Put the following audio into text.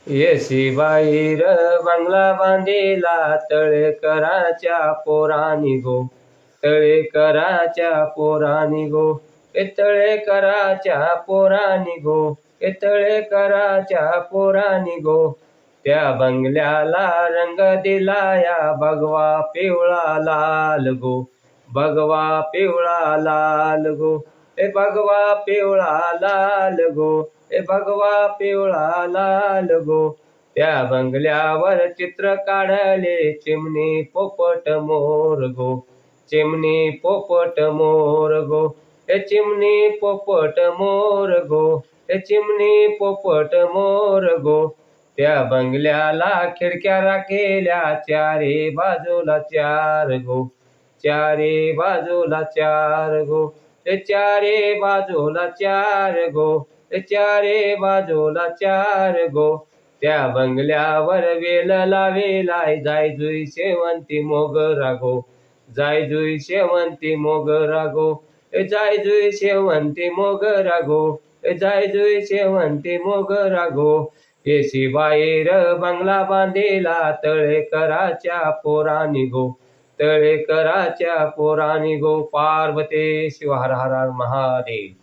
येशीबाई र बंगला बांधिला तळेकराच्या पोरानी गो, तळेकराच्या पोरानी गो, तळेकराच्या पोरानी गो, तळेकराच्या पोरानी गो. त्या बंगल्याला रंग दिला या भगवा पिवळा लाल गो, भगवा पिवळा लाल गो, भगवा पिवळा लाल गो, भगवा पिवळा लाल गो. त्या बंगल्यावर चित्र काढले चिमणी पोपट मोर गो, चिमणी पोपट मोर गो, चिमणी पोपट मोर गो, चिमणी पोपट मोर गो. त्या बंगल्याला खिडक्या राखेल्या चारी बाजूला चार गो, चारी बाजूला चार गो, चारी बाजूला चार गो, चारी बाजूला चार गो. त्या बंगल्यावर वेल लावेलाय जायजुई शेवंती मोगरा गो, जायजुई शेवंती मोगरा गो, जायजुई शेवंती मोगरा गो, जायजुई शेवंती मोगरा गो. येशीबाई र बंगला बांधिला तळेकराच्या पोरानी गो, तळेकराच्या पोरानी गो. पार्वती शिव हर हर महादेव.